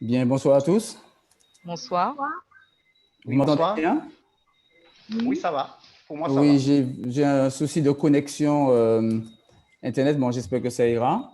Bien, bonsoir à tous. Bonsoir. Vous Oui, m'entendez bonsoir. bien? Oui, ça va. Pour moi, ça Oui, va. j'ai un souci de connexion Internet. Bon, j'espère que ça ira.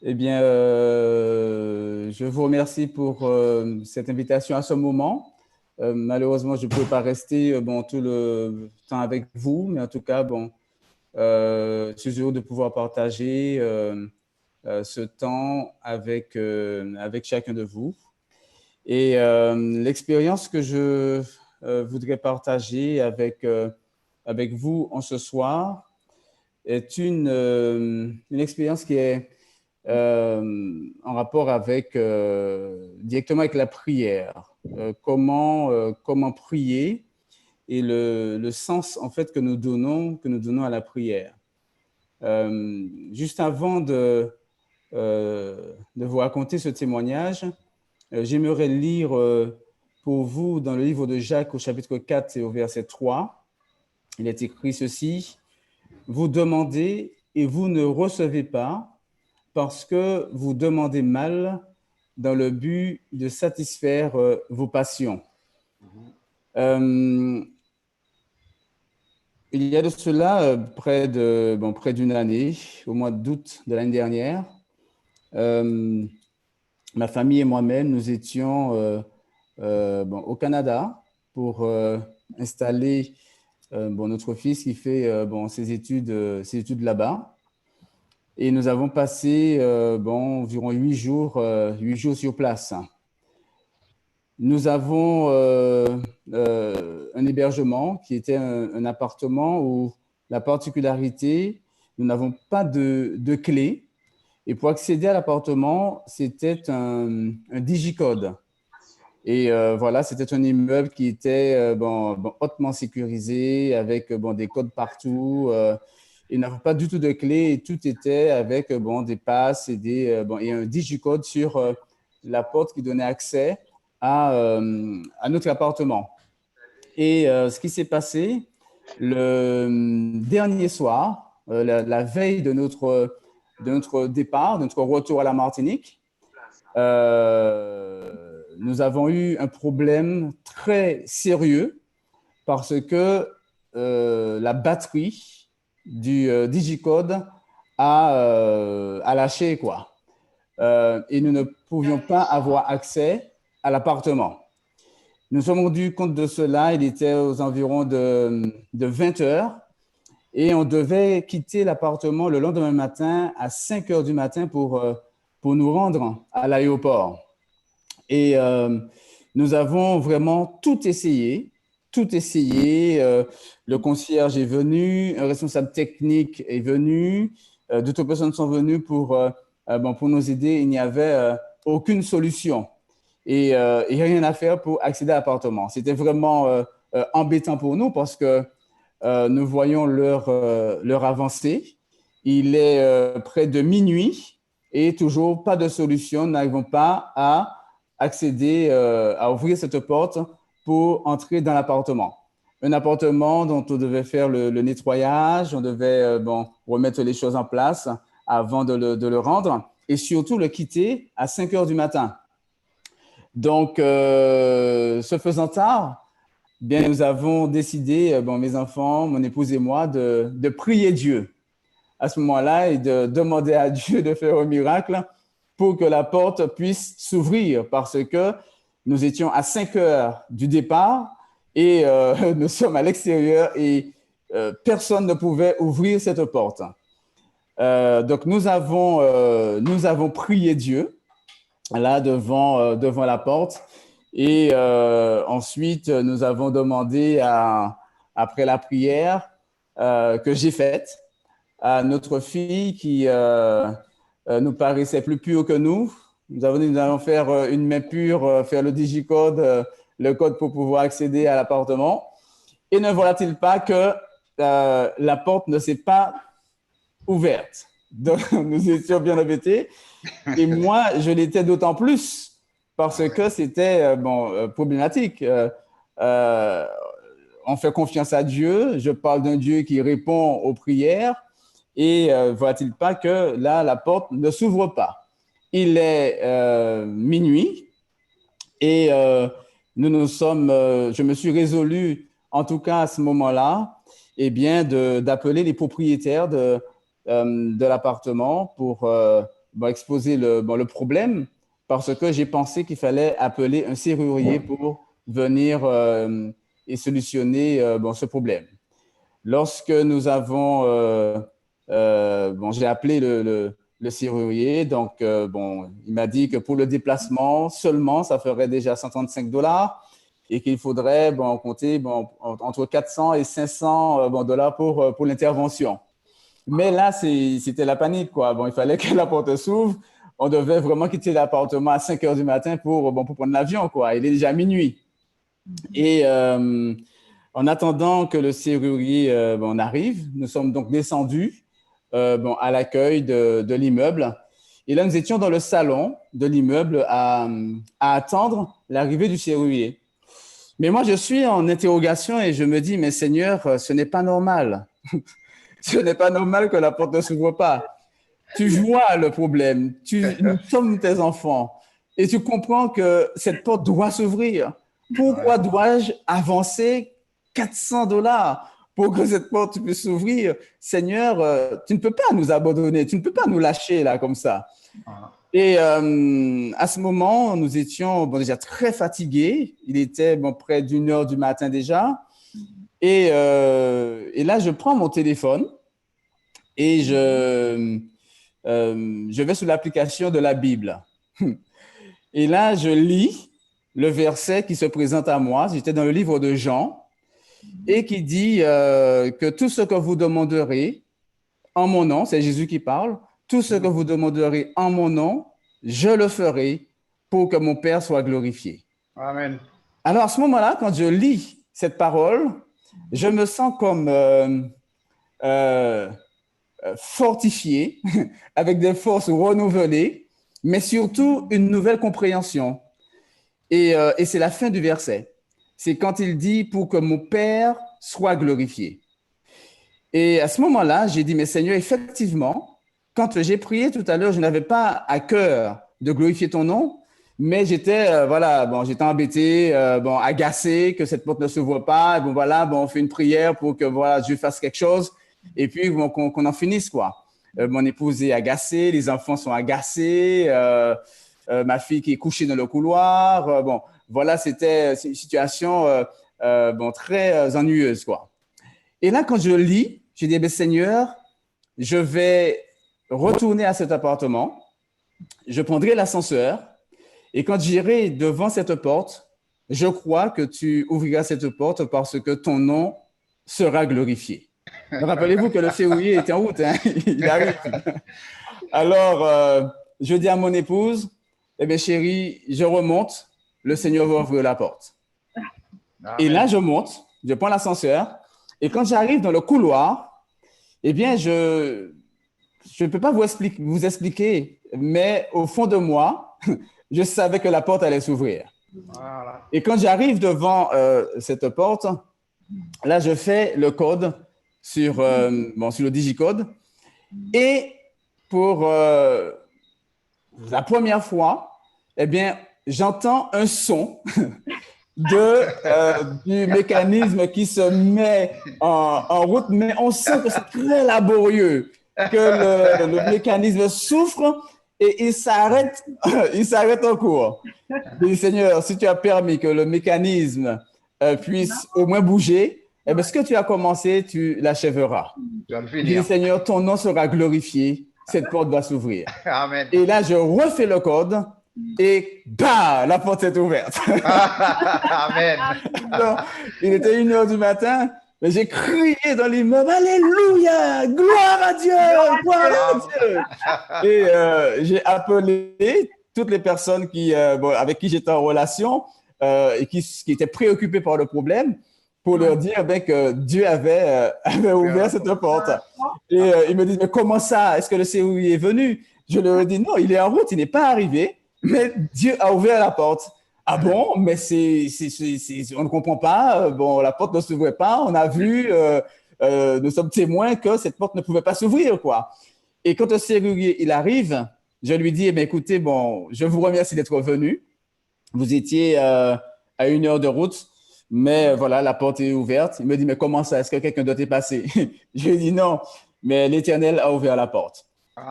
Eh bien, je vous remercie pour cette invitation à ce moment. Malheureusement, je ne pouvais pas rester bon, tout le temps avec vous, mais en tout cas, bon, je suis heureux de pouvoir partager ce temps avec chacun de vous. Et l'expérience que je voudrais partager avec vous en ce soir est une expérience qui est en rapport avec directement avec la prière. Comment prier et le sens en fait que nous donnons à la prière. Juste avant de vous raconter ce témoignage, j'aimerais lire pour vous dans le livre de Jacques au chapitre 4 et au verset 3. Il est écrit ceci: vous demandez et vous ne recevez pas parce que vous demandez mal dans le but de satisfaire vos passions. Euh, il y a de cela près d'une année, au mois d'août de l'année dernière, ma famille et moi-même, nous étions au Canada pour installer notre fils qui fait ses études là-bas. Et nous avons passé environ 8 jours sur place. Nous avons un hébergement qui était un appartement où la particularité, nous n'avons pas de clé. Et pour accéder à l'appartement, c'était un digicode. Et voilà, c'était un immeuble qui était hautement sécurisé, avec des codes partout. Il n'avait pas du tout de clé et tout était avec des passes et un digicode sur la porte qui donnait accès à notre appartement. Et ce qui s'est passé le dernier soir, la veille de notre départ, de notre retour à la Martinique, nous avons eu un problème très sérieux parce que la batterie du digicode a lâché, quoi. Et nous ne pouvions pas avoir accès à l'appartement. Nous sommes rendus compte de cela, il était aux environs de 20 heures et on devait quitter l'appartement le lendemain matin à 5 heures du matin pour nous rendre à l'aéroport. Et nous avons vraiment tout essayé, tout essayé. Le concierge est venu, un responsable technique est venu, d'autres personnes sont venues pour nous aider. Il n'y avait aucune solution et rien à faire pour accéder à l'appartement. C'était vraiment embêtant pour nous parce que nous voyons l'heure avancée. Il est près de minuit et toujours pas de solution. Nous n'arrivons pas à accéder, à ouvrir cette porte pour entrer dans l'appartement. Un appartement dont on devait faire le nettoyage, on devait remettre les choses en place avant de le rendre et surtout le quitter à 5 heures du matin. Donc, ce faisant tard, bien, nous avons décidé, mes enfants, mon épouse et moi, de prier Dieu à ce moment-là et de demander à Dieu de faire un miracle pour que la porte puisse s'ouvrir parce que nous étions à 5 heures du départ et nous sommes à l'extérieur et personne ne pouvait ouvrir cette porte. Donc, nous avons prié Dieu là devant la porte. Et ensuite, nous avons demandé, après la prière que j'ai faite, à notre fille qui nous paraissait plus pure que nous. Nous avons dit, nous allons faire une main pure, faire le digicode, le code pour pouvoir accéder à l'appartement. Et ne voilà-t-il pas que la porte ne s'est pas ouverte. Donc, nous étions bien embêtés. Et moi, je l'étais d'autant plus parce que c'était problématique. On fait confiance à Dieu. Je parle d'un Dieu qui répond aux prières. Et voit-il pas que là, la porte ne s'ouvre pas. il est minuit et je me suis résolu, en tout cas à ce moment-là, eh bien, d'appeler les propriétaires de l'appartement pour exposer le problème, parce que j'ai pensé qu'il fallait appeler un serrurier pour venir et solutionner ce problème. Lorsque nous avons, j'ai appelé le serrurier, donc il m'a dit que pour le déplacement seulement, ça ferait déjà $135 et qu'il faudrait compter entre 400 et 500 dollars pour l'intervention. Mais là, c'était la panique, quoi. Bon, il fallait que la porte s'ouvre. On devait vraiment quitter l'appartement à 5 heures du matin pour prendre l'avion, quoi. Il est déjà minuit. Et en attendant que le serrurier arrive, nous sommes donc descendus à l'accueil de l'immeuble. Et là, nous étions dans le salon de l'immeuble à attendre l'arrivée du serrurier. Mais moi, je suis en interrogation et je me dis, mais Seigneur, ce n'est pas normal. Ce n'est pas normal que la porte ne s'ouvre pas. Tu vois le problème. Nous sommes tes enfants. Et tu comprends que cette porte doit s'ouvrir. Pourquoi dois-je avancer $400 pour que cette porte puisse s'ouvrir? Seigneur, tu ne peux pas nous abandonner. Tu ne peux pas nous lâcher là comme ça. Et à ce moment, nous étions déjà très fatigués. Il était près d'1 heure du matin déjà. Et là, je prends mon téléphone et je vais sur l'application de la Bible. Et là, je lis le verset qui se présente à moi. J'étais dans le livre de Jean et qui dit que tout ce que vous demanderez en mon nom, c'est Jésus qui parle, tout ce que vous demanderez en mon nom, je le ferai pour que mon Père soit glorifié. Amen. Alors, à ce moment-là, quand je lis cette parole, je me sens comme fortifié, avec des forces renouvelées, mais surtout une nouvelle compréhension. Et c'est la fin du verset. C'est quand il dit « pour que mon Père soit glorifié ». Et à ce moment-là, j'ai dit « mais Seigneur, effectivement, quand j'ai prié tout à l'heure, je n'avais pas à cœur de glorifier ton nom, mais j'étais j'étais embêté, agacé que cette porte ne s'ouvre pas. On fait une prière pour que Dieu fasse quelque chose et puis qu'on en finisse, quoi. Mon épouse est agacée, les enfants sont agacés, ma fille qui est couchée dans le couloir. C'était une situation très ennuyeuse, quoi. Et là, quand je lis, j'ai dit, Seigneur, je vais retourner à cet appartement, je prendrai l'ascenseur et quand j'irai devant cette porte, je crois que tu ouvriras cette porte parce que ton nom sera glorifié. Rappelez-vous que le serrurier est en route, hein? Il arrive. Alors, je dis à mon épouse, eh bien chérie, je remonte, le Seigneur va ouvrir la porte. Amen. Et là, je monte, je prends l'ascenseur et quand j'arrive dans le couloir, eh bien, je ne peux pas vous expliquer, mais au fond de moi, je savais que la porte allait s'ouvrir. Voilà. Et quand j'arrive devant cette porte, là, je fais le code sur le digicode. Et pour la première fois, eh bien, j'entends un son du mécanisme qui se met en route, mais on sent que c'est très laborieux, que le mécanisme souffre et il s'arrête en cours. Je dis, Seigneur, si tu as permis que le mécanisme puisse au moins bouger, eh bien, ce que tu as commencé, tu l'achèveras. Je dis, Seigneur, ton nom sera glorifié, cette porte va s'ouvrir. Amen. Et là, je refais le code et la porte s'est ouverte. Amen. Donc, il était 1 heure du matin. Mais j'ai crié dans l'immeuble, Alléluia, gloire à Dieu, gloire à Dieu. Et j'ai appelé toutes les personnes avec qui j'étais en relation et qui étaient préoccupées par le problème pour leur dire que Dieu avait ouvert cette porte. Et ils me disent, mais comment ça? Est-ce que le serrurier est venu? Je leur ai dit, non, il est en route, il n'est pas arrivé, mais Dieu a ouvert la porte. Ah bon, mais on ne comprend pas. La porte ne s'ouvrait pas. On a vu, nous sommes témoins que cette porte ne pouvait pas s'ouvrir, quoi. Et quand le serrurier il arrive, je lui dis, eh bien, écoutez, bon, je vous remercie d'être venu. Vous étiez à 1 heure de route, mais voilà, la porte est ouverte. Il me dit, mais comment ça? Est-ce que quelqu'un doit y passer? Je lui ai dit non, mais l'Éternel a ouvert la porte.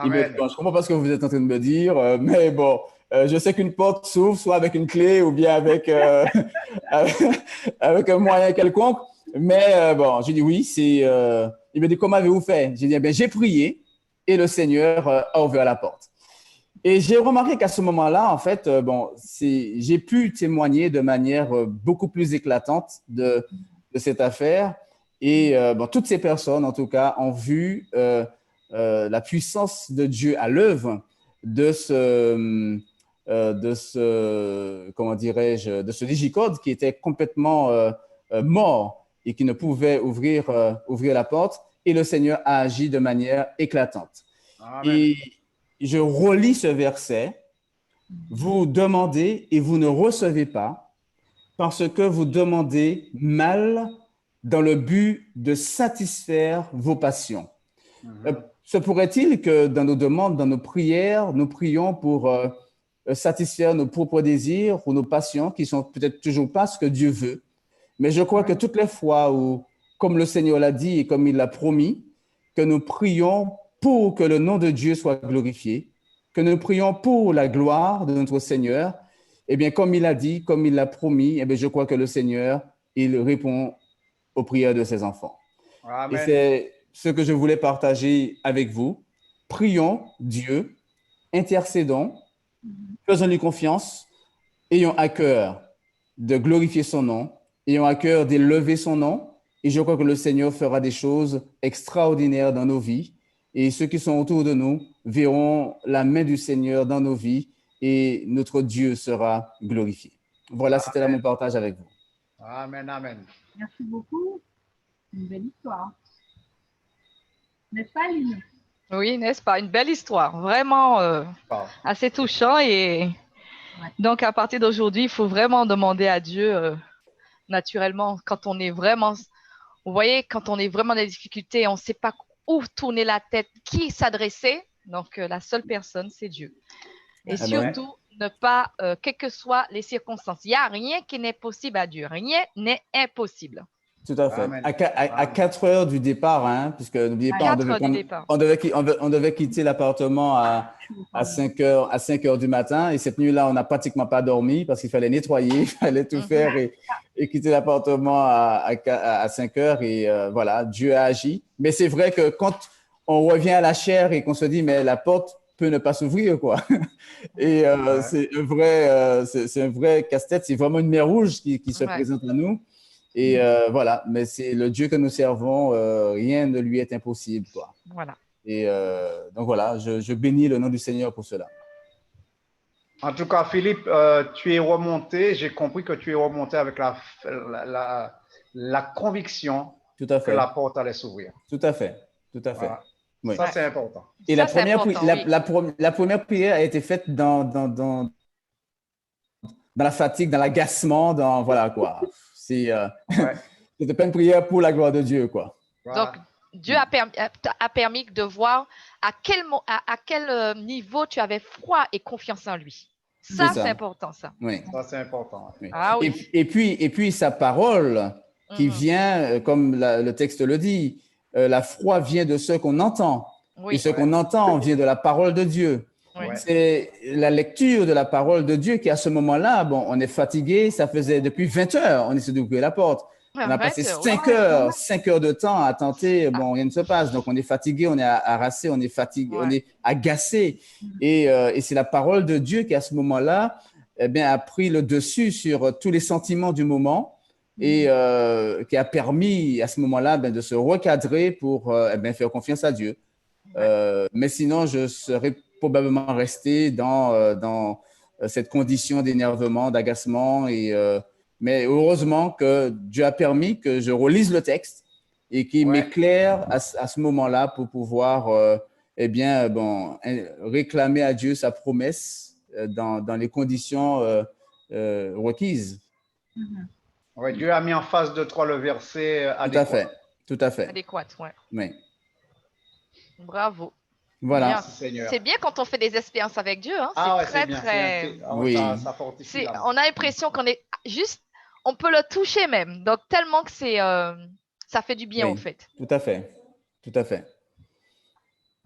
Il me dit, Amen. bon, je ne comprends pas ce que vous êtes en train de me dire, mais bon, je sais qu'une porte s'ouvre soit avec une clé ou bien avec, avec un moyen quelconque. Mais bon, j'ai dit oui. Il me dit, comment avez-vous fait? J'ai dit, eh bien, j'ai prié et le Seigneur a ouvert la porte. Et j'ai remarqué qu'à ce moment-là, en fait, bon, j'ai pu témoigner de manière beaucoup plus éclatante de cette affaire. Et bon, toutes ces personnes, en tout cas, ont vu la puissance de Dieu à l'œuvre comment dirais-je, de ce digicode qui était complètement mort et qui ne pouvait ouvrir la porte. Et le Seigneur a agi de manière éclatante. Amen. Et je relis ce verset. Vous demandez et vous ne recevez pas parce que vous demandez mal dans le but de satisfaire vos passions. Se pourrait-il que dans nos demandes, dans nos prières, nous prions pour satisfaire nos propres désirs ou nos passions qui sont peut-être toujours pas ce que Dieu veut. Mais je crois que toutes les fois où, comme le Seigneur l'a dit et comme il l'a promis, que nous prions pour que le nom de Dieu soit glorifié, que nous prions pour la gloire de notre Seigneur, eh bien, comme il a dit, comme il l'a promis, eh bien, je crois que le Seigneur, il répond aux prières de ses enfants. Amen. Et c'est ce que je voulais partager avec vous. Prions Dieu, intercédons, faisons-lui confiance, ayons à cœur de glorifier son nom, ayons à cœur d'élever son nom, et je crois que le Seigneur fera des choses extraordinaires dans nos vies, et ceux qui sont autour de nous verront la main du Seigneur dans nos vies, et notre Dieu sera glorifié. Voilà, c'était là mon partage avec vous. Amen, amen. Merci beaucoup. Une belle histoire. N'est-ce pas, Aline? Oui, n'est-ce pas? Une belle histoire, vraiment assez touchant. Et donc, à partir d'aujourd'hui, il faut vraiment demander à Dieu, naturellement, quand on est vraiment, vous voyez, quand on est vraiment dans des difficultés, on ne sait pas où tourner la tête, qui s'adresser. Donc, la seule personne, c'est Dieu. Et surtout, ne pas, quelles que soient les circonstances, il n'y a rien qui n'est possible à Dieu. Rien n'est impossible. Tout à fait. À 4 heures du départ, hein, puisque n'oubliez pas, on devait quitter l'appartement à 5 heures du matin. Et cette nuit-là, on n'a pratiquement pas dormi parce qu'il fallait nettoyer, il fallait tout faire et quitter l'appartement à 5 heures. Et voilà, Dieu a agi. Mais c'est vrai que quand on revient à la chair et qu'on se dit, mais la porte peut ne pas s'ouvrir, quoi. Et c'est un vrai casse-tête. C'est vraiment une mer rouge qui se présente à nous. Et voilà, mais c'est le Dieu que nous servons, rien ne lui est impossible, quoi. Voilà. Et donc voilà, je bénis le nom du Seigneur pour cela. En tout cas, Philippe, tu es remonté, j'ai compris que tu es remonté avec la conviction Tout à fait. que la porte allait s'ouvrir. Tout à fait, tout à fait. Voilà. Oui. Ça, c'est important. Et Ça, la première prière a été faite dans la fatigue, dans l'agacement, dans voilà quoi. C'était pas une prière pour la gloire de Dieu, quoi. Voilà. Donc, Dieu a permis de voir à quel niveau tu avais foi et confiance en lui. Ça, c'est important, ça. Oui. Ça, c'est important. Oui. Ah, oui. Et puis, sa parole qui vient, comme le texte le dit, la foi vient de ce qu'on entend. Oui. Et ce qu'on entend vient de la parole de Dieu. Oui. C'est la lecture de la parole de Dieu qui, à ce moment-là, bon, on est fatigué, ça faisait depuis 20 heures, on essaie d'ouvrir la porte. On a passé 5 heures de temps à tenter, bon, rien ne se passe. Donc, on est fatigué, on est harassé, on est fatigué, on est agacé. Et c'est la parole de Dieu qui, à ce moment-là, eh bien, a pris le dessus sur tous les sentiments du moment et qui a permis, à ce moment-là, de se recadrer pour faire confiance à Dieu. Mais sinon, je serais probablement resté dans cette condition d'énervement, d'agacement. Mais heureusement que Dieu a permis que je relise le texte et qu'il m'éclaire à ce moment-là pour pouvoir réclamer à Dieu sa promesse dans les conditions requises. Oui, Dieu a mis en face de toi le verset adéquat. Tout à fait. Adéquat, oui. Bravo. Voilà. Merci, Seigneur. C'est bien quand on fait des expériences avec Dieu. Hein. Ah ouais, très, c'est bien. très... Oui. Ça fortifie. On a l'impression qu'on est juste... On peut le toucher même. Donc, tellement que ça fait du bien, Oui, en fait. tout à fait. Tout à fait.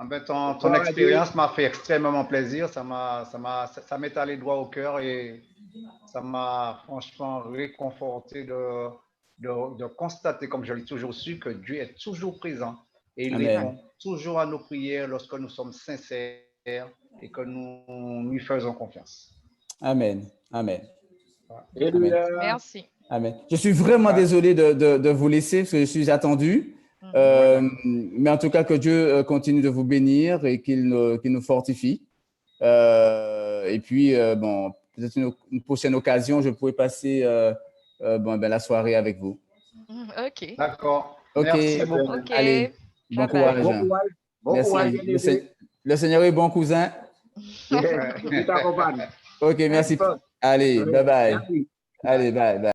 Ah ben, ton expérience m'a fait extrêmement plaisir. Ça m'est allé droit au cœur et ça m'a franchement réconforté de constater, comme je l'ai toujours su, que Dieu est toujours présent et il Amen. répond toujours à nos prières lorsque nous sommes sincères et que nous lui faisons confiance. Amen. Amen. Amen. Merci. Amen. Je suis vraiment désolé de vous laisser parce que je suis attendu. Mais en tout cas, que Dieu continue de vous bénir et qu'il nous fortifie. Et puis, bon, peut-être une prochaine occasion, je pourrais passer la soirée avec vous. OK. D'accord. OK. Merci beaucoup. OK. Allez, bon Bye courage. bye. Merci. Le Seigneur est bon, cousin. OK, merci. Allez, bye bye. Allez, bye bye.